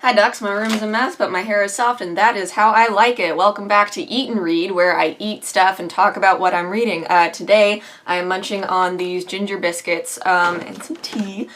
Hi ducks, my room is a mess, but my hair is soft and that is how I like it. Welcome back to Eat and Read, where I eat stuff and talk about what I'm reading. Today I am munching on these ginger biscuits and some tea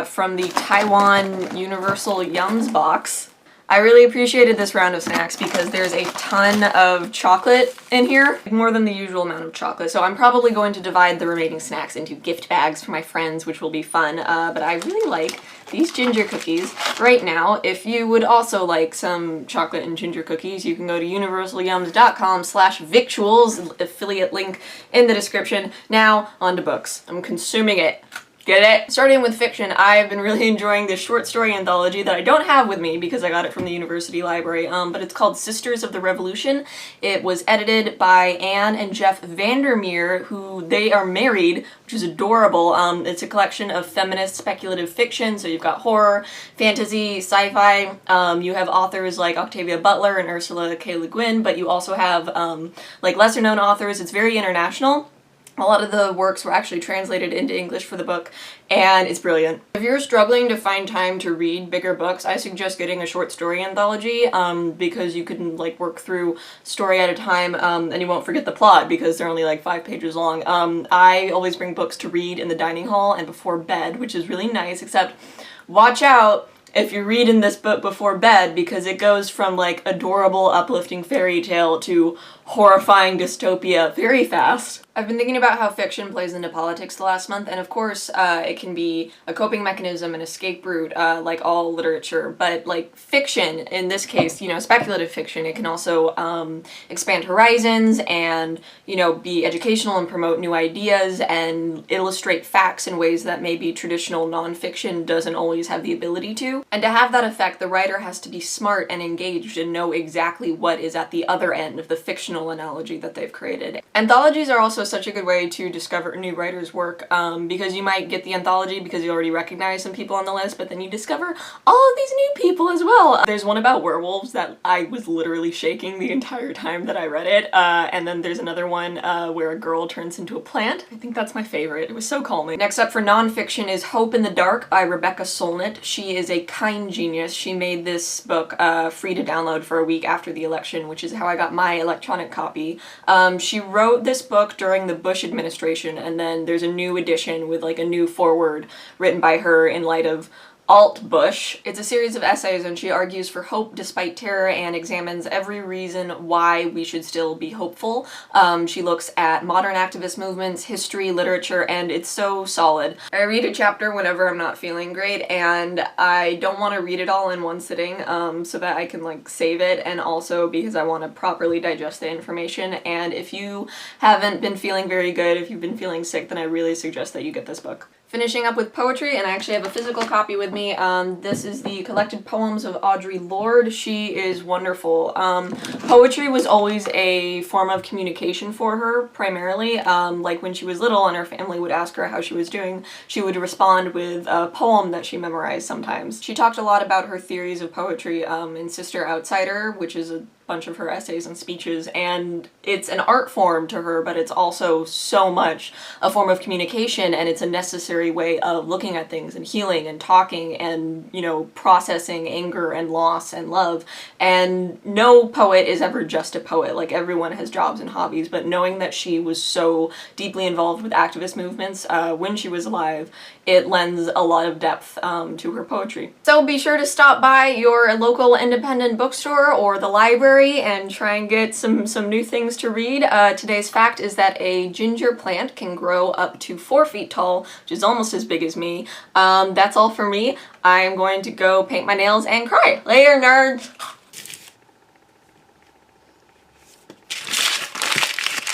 from the Taiwan Universal Yums box. I really appreciated this round of snacks because there's a ton of chocolate in here, more than the usual amount of chocolate, so I'm probably going to divide the remaining snacks into gift bags for my friends, which will be fun, but I really like these ginger cookies right now. If you would also like some chocolate and ginger cookies, you can go to universalyums.com/victuals, affiliate link in the description. Now, on to books. I'm consuming it. Get it? Starting with fiction, I've been really enjoying this short story anthology that I don't have with me because I got it from the university library, but it's called Sisters of the Revolution. It was edited by Anne and Jeff Vandermeer, who they are married, which is adorable. It's a collection of feminist speculative fiction, so you've got horror, fantasy, sci-fi. You have authors like Octavia Butler and Ursula K. Le Guin, but you also have like lesser-known authors. It's very international. A lot of the works were actually translated into English for the book, and it's brilliant. If you're struggling to find time to read bigger books, I suggest getting a short story anthology, because you can like work through story at a time, and you won't forget the plot because they're only like 5 pages long. I always bring books to read in the dining hall and before bed, which is really nice, except watch out if you're reading this book before bed, because it goes from like adorable, uplifting fairy tale to horrifying dystopia very fast. I've been thinking about how fiction plays into politics the last month, and of course it can be a coping mechanism, an escape route, like all literature, but like fiction, in this case, you know, speculative fiction, it can also expand horizons and, you know, be educational and promote new ideas and illustrate facts in ways that maybe traditional nonfiction doesn't always have the ability to. And to have that effect, the writer has to be smart and engaged and know exactly what is at the other end of the fictional analogy that they've created. Anthologies are also such a good way to discover a new writer's work, because you might get the anthology because you already recognize some people on the list, but then you discover all of these new people as well. There's one about werewolves that I was literally shaking the entire time that I read it, and then there's another one where a girl turns into a plant. I think that's my favorite. It was so calming. Next up for nonfiction is Hope in the Dark by Rebecca Solnit. She is a kind genius. She made this book free to download for a week after the election, which is how I got my electronic copy. She wrote this book during the Bush administration, and then there's a new edition with like a new foreword written by her in light of Alt-Bush. It's a series of essays, and she argues for hope despite terror and examines every reason why we should still be hopeful. She looks at modern activist movements, history, literature, and it's so solid. I read a chapter whenever I'm not feeling great, and I don't want to read it all in one sitting, so that I can like save it, and also because I want to properly digest the information. And if you haven't been feeling very good, if you've been feeling sick, then I really suggest that you get this book. Finishing up with poetry, and I actually have a physical copy with me. This is the collected poems of Audre Lorde. She is wonderful. Poetry was always a form of communication for her, primarily. Like when she was little and her family would ask her how she was doing, she would respond with a poem that she memorized sometimes. She talked a lot about her theories of poetry in Sister Outsider, which is a bunch of her essays and speeches, and it's an art form to her, but it's also so much a form of communication, and it's a necessary way of looking at things and healing and talking and, you know, processing anger and loss and love. And no poet is ever just a poet. Like, everyone has jobs and hobbies, but knowing that she was so deeply involved with activist movements when she was alive, it lends a lot of depth to her poetry. So be sure to stop by your local independent bookstore or the library and try and get some new things to read. Today's fact is that a ginger plant can grow up to 4 feet tall, which is almost as big as me. That's all for me. I'm going to go paint my nails and cry. Later, nerds!